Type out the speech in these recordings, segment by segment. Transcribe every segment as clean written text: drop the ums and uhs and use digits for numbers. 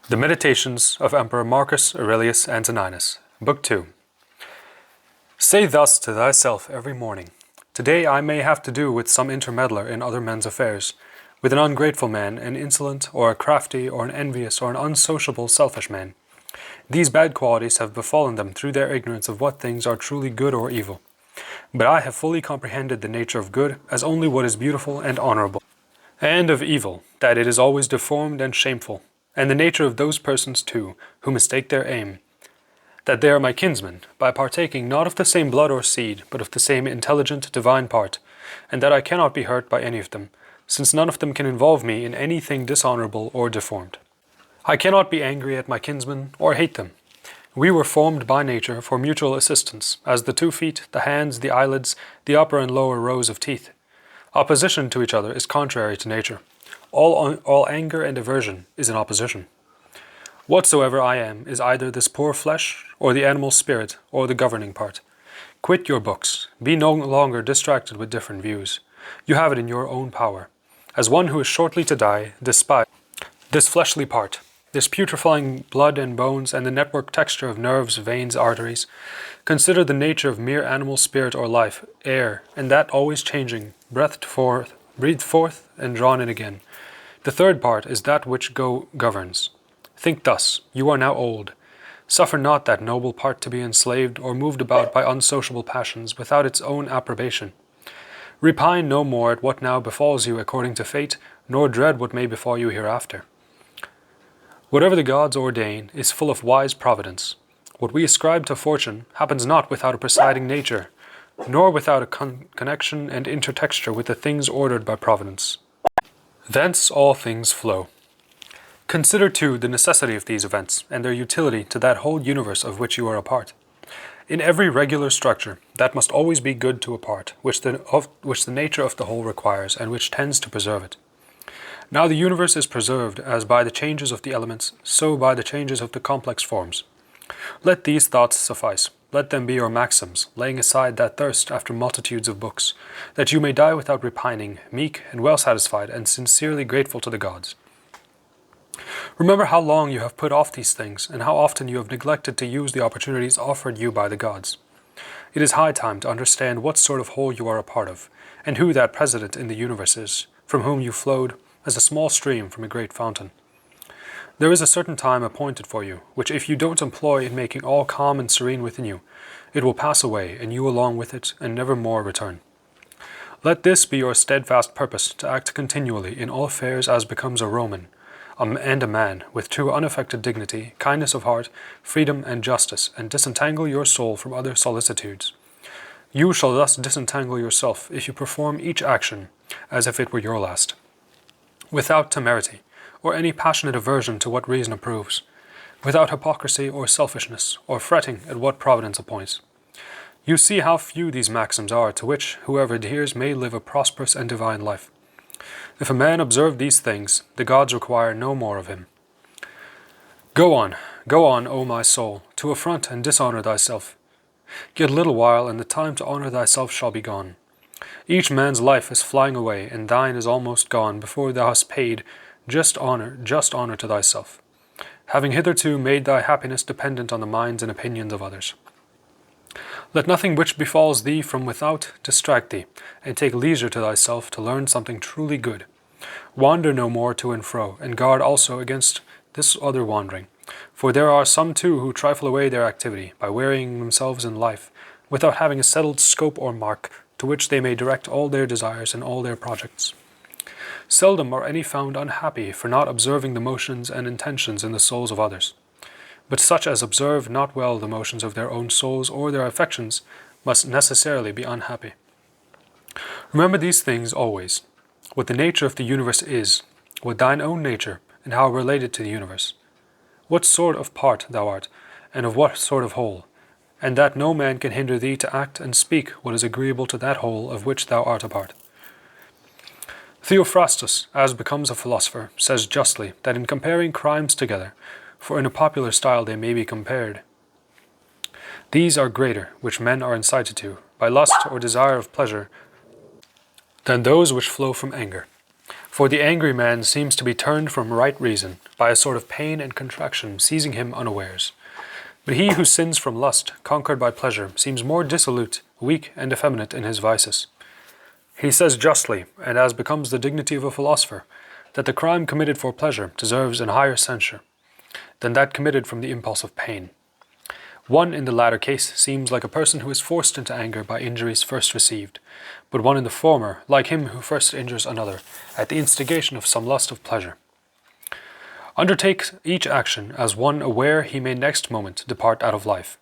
The Meditations of Emperor Marcus Aurelius Antoninus, Book 2. Say thus to thyself every morning, Today I may have to do with some intermeddler in other men's affairs, with an ungrateful man, an insolent, or a crafty, or an envious, or an unsociable, selfish man. These bad qualities have befallen them through their ignorance of what things are truly good or evil. But I have fully comprehended the nature of good as only what is beautiful and honorable, and of evil, that it is always deformed and shameful, and the nature of those persons too, who mistake their aim, that they are my kinsmen, by partaking not of the same blood or seed, but of the same intelligent divine part, and that I cannot be hurt by any of them, since none of them can involve me in anything dishonorable or deformed. I cannot be angry at my kinsmen, or hate them. We were formed by nature for mutual assistance, as the 2 feet, the hands, the eyelids, the upper and lower rows of teeth. Opposition to each other is contrary to nature. All anger and aversion is in opposition. Whatsoever I am is either this poor flesh, or the animal spirit, or the governing part. Quit your books. Be no longer distracted with different views. You have it in your own power. As one who is shortly to die, despise this fleshly part, this putrefying blood and bones, and the network texture of nerves, veins, arteries. Consider the nature of mere animal spirit or life, air, and that always changing, breathed forth, and drawn in again. The third part is that which governs. Think thus, you are now old. Suffer not that noble part to be enslaved or moved about by unsociable passions without its own approbation. Repine no more at what now befalls you according to fate, nor dread what may befall you hereafter. Whatever the gods ordain is full of wise providence. What we ascribe to fortune happens not without a presiding nature, nor without a connection and intertexture with the things ordered by providence. Thence all things flow. Consider too the necessity of these events, and their utility to that whole universe of which you are a part. In every regular structure, that must always be good to a part, which the nature of the whole requires, and which tends to preserve it. Now the universe is preserved as by the changes of the elements, so by the changes of the complex forms. Let these thoughts suffice. Let them be your maxims, laying aside that thirst after multitudes of books, that you may die without repining, meek and well satisfied, and sincerely grateful to the gods. Remember how long you have put off these things, and how often you have neglected to use the opportunities offered you by the gods. It is high time to understand what sort of whole you are a part of, and who that president in the universe is, from whom you flowed as a small stream from a great fountain. There is a certain time appointed for you, which if you don't employ in making all calm and serene within you, it will pass away, and you along with it, and never more return. Let this be your steadfast purpose, to act continually in all affairs as becomes a Roman, and a man, with true unaffected dignity, kindness of heart, freedom and justice, and disentangle your soul from other solicitudes. You shall thus disentangle yourself if you perform each action as if it were your last, without temerity, or any passionate aversion to what reason approves, without hypocrisy or selfishness, or fretting at what providence appoints. You see how few these maxims are, to which whoever adheres may live a prosperous and divine life. If a man observe these things, the gods require no more of him. Go on, O my soul, to affront and dishonor thyself. Yet a little while, and the time to honor thyself shall be gone. Each man's life is flying away, and thine is almost gone before thou hast paid just honor to thyself, having hitherto made thy happiness dependent on the minds and opinions of others. Let nothing which befalls thee from without distract thee, and take leisure to thyself to learn something truly good. Wander no more to and fro, and guard also against this other wandering, for there are some too who trifle away their activity by wearying themselves in life, without having a settled scope or mark to which they may direct all their desires and all their projects. Seldom are any found unhappy for not observing the motions and intentions in the souls of others. But such as observe not well the motions of their own souls or their affections must necessarily be unhappy. Remember these things always, what the nature of the universe is, what thine own nature, and how related to the universe, what sort of part thou art, and of what sort of whole, and that no man can hinder thee to act and speak what is agreeable to that whole of which thou art a part. Theophrastus, as becomes a philosopher, says justly that in comparing crimes together, for in a popular style they may be compared, these are greater which men are incited to, by lust or desire of pleasure, than those which flow from anger. For the angry man seems to be turned from right reason by a sort of pain and contraction seizing him unawares. But he who sins from lust, conquered by pleasure, seems more dissolute, weak, and effeminate in his vices. He says justly, and as becomes the dignity of a philosopher, that the crime committed for pleasure deserves an higher censure than that committed from the impulse of pain. One in the latter case seems like a person who is forced into anger by injuries first received, but one in the former, like him who first injures another, at the instigation of some lust of pleasure. Undertake each action as one aware he may next moment depart out of life.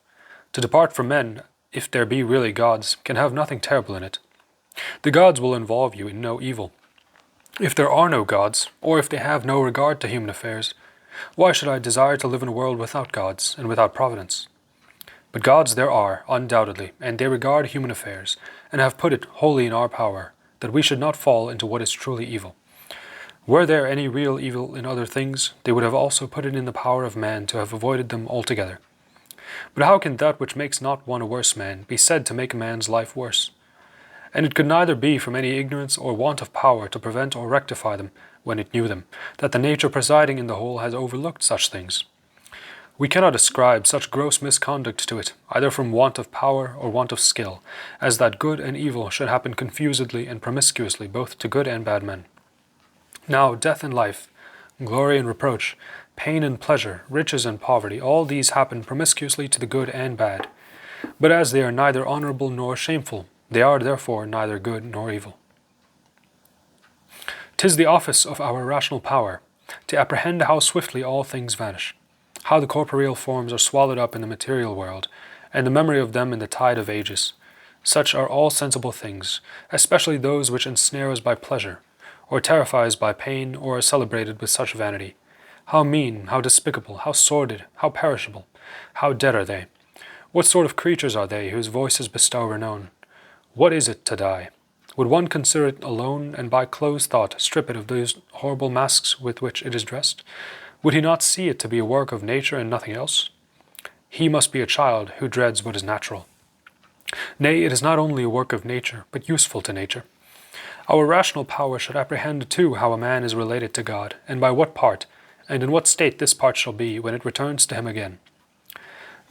To depart from men, if there be really gods, can have nothing terrible in it. The gods will involve you in no evil. If there are no gods, or if they have no regard to human affairs, why should I desire to live in a world without gods and without providence? But gods there are, undoubtedly, and they regard human affairs, and have put it wholly in our power, that we should not fall into what is truly evil. Were there any real evil in other things, they would have also put it in the power of man to have avoided them altogether. But how can that which makes not one a worse man be said to make a man's life worse? And it could neither be from any ignorance or want of power to prevent or rectify them, when it knew them, that the nature presiding in the whole has overlooked such things. We cannot ascribe such gross misconduct to it, either from want of power or want of skill, as that good and evil should happen confusedly and promiscuously both to good and bad men. Now death and life, glory and reproach, pain and pleasure, riches and poverty, all these happen promiscuously to the good and bad. But as they are neither honourable nor shameful, they are therefore neither good nor evil. 'Tis the office of our rational power to apprehend how swiftly all things vanish, how the corporeal forms are swallowed up in the material world, and the memory of them in the tide of ages. Such are all sensible things, especially those which ensnare us by pleasure, or terrify us by pain, or are celebrated with such vanity. How mean, how despicable, how sordid, how perishable, how dead are they? What sort of creatures are they whose voices bestow renown? What is it to die? Would one consider it alone, and by close thought strip it of those horrible masks with which it is dressed? Would he not see it to be a work of nature and nothing else? He must be a child who dreads what is natural. Nay, it is not only a work of nature, but useful to nature. Our rational power should apprehend too how a man is related to God, and by what part, and in what state this part shall be when it returns to him again.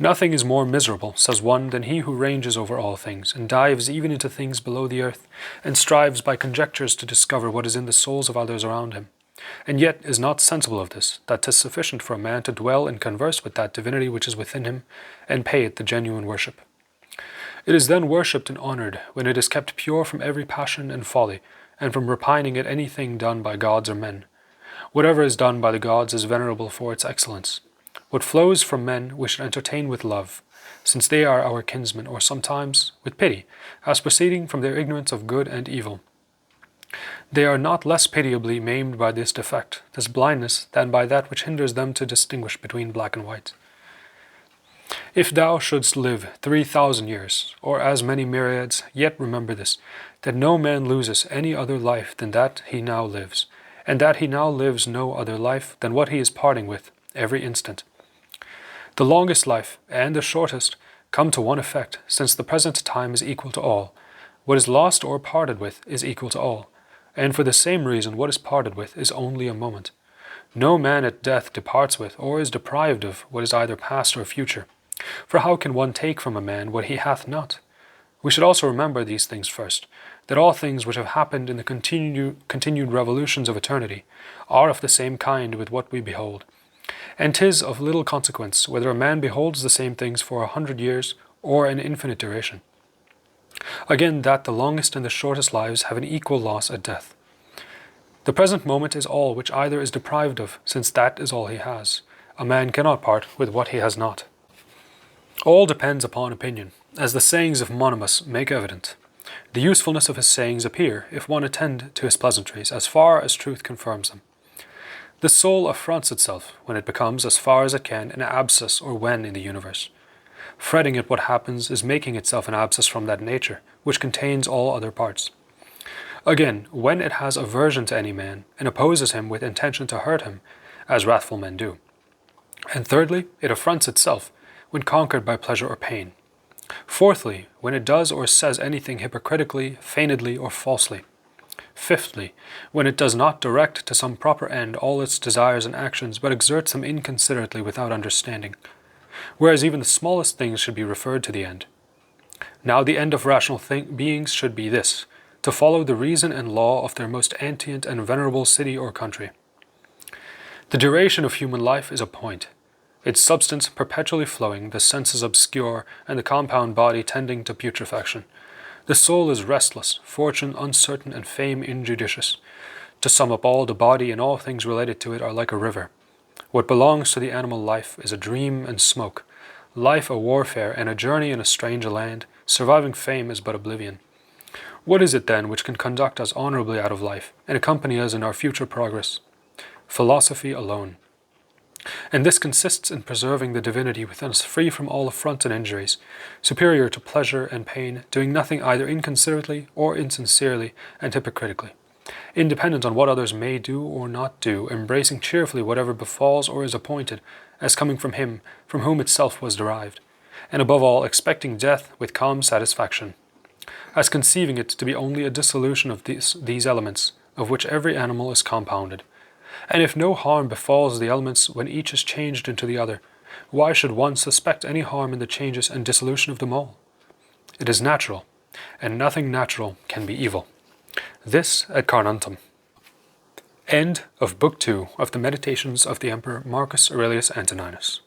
Nothing is more miserable, says one, than he who ranges over all things, and dives even into things below the earth, and strives by conjectures to discover what is in the souls of others around him, and yet is not sensible of this, that 'tis sufficient for a man to dwell and converse with that divinity which is within him, and pay it the genuine worship. It is then worshipped and honoured when it is kept pure from every passion and folly, and from repining at anything done by gods or men. Whatever is done by the gods is venerable for its excellence. What flows from men we should entertain with love, since they are our kinsmen, or sometimes with pity, as proceeding from their ignorance of good and evil. They are not less pitiably maimed by this defect, this blindness, than by that which hinders them to distinguish between black and white. If thou shouldst live 3,000 years, or as many myriads, yet remember this, that no man loses any other life than that he now lives, and that he now lives no other life than what he is parting with every instant. The longest life, and the shortest, come to one effect, since the present time is equal to all. What is lost or parted with is equal to all, and for the same reason what is parted with is only a moment. No man at death departs with, or is deprived of, what is either past or future. For how can one take from a man what he hath not? We should also remember these things first, that all things which have happened in the continued revolutions of eternity are of the same kind with what we behold. And 'tis of little consequence whether a man beholds the same things for 100 years or an infinite duration. Again, that the longest and the shortest lives have an equal loss at death. The present moment is all which either is deprived of, since that is all he has. A man cannot part with what he has not. All depends upon opinion, as the sayings of Monimus make evident. The usefulness of his sayings appear, if one attend to his pleasantries, as far as truth confirms them. The soul affronts itself when it becomes, as far as it can, an abscess or wen in the universe. Fretting at what happens is making itself an abscess from that nature, which contains all other parts. Again, when it has aversion to any man, and opposes him with intention to hurt him, as wrathful men do. And thirdly, it affronts itself, when conquered by pleasure or pain. Fourthly, when it does or says anything hypocritically, feignedly, or falsely. Fifthly, when it does not direct to some proper end all its desires and actions, but exerts them inconsiderately without understanding, whereas even the smallest things should be referred to the end. Now the end of rational beings should be this, to follow the reason and law of their most antient and venerable city or country. The duration of human life is a point, its substance perpetually flowing, the senses obscure, and the compound body tending to putrefaction. The soul is restless, fortune uncertain, and fame injudicious. To sum up all, the body and all things related to it are like a river. What belongs to the animal life is a dream and smoke, life a warfare and a journey in a strange land, surviving fame is but oblivion. What is it then which can conduct us honorably out of life, and accompany us in our future progress? Philosophy alone. And this consists in preserving the divinity within us free from all affronts and injuries, superior to pleasure and pain, doing nothing either inconsiderately or insincerely and hypocritically, independent on what others may do or not do, embracing cheerfully whatever befalls or is appointed, as coming from him from whom itself was derived, and above all expecting death with calm satisfaction, as conceiving it to be only a dissolution of these elements, of which every animal is compounded. And if no harm befalls the elements when each is changed into the other, why should one suspect any harm in the changes and dissolution of them all? It is natural, and nothing natural can be evil. This ad carnuntum. End of Book 2 of the Meditations of the Emperor Marcus Aurelius Antoninus.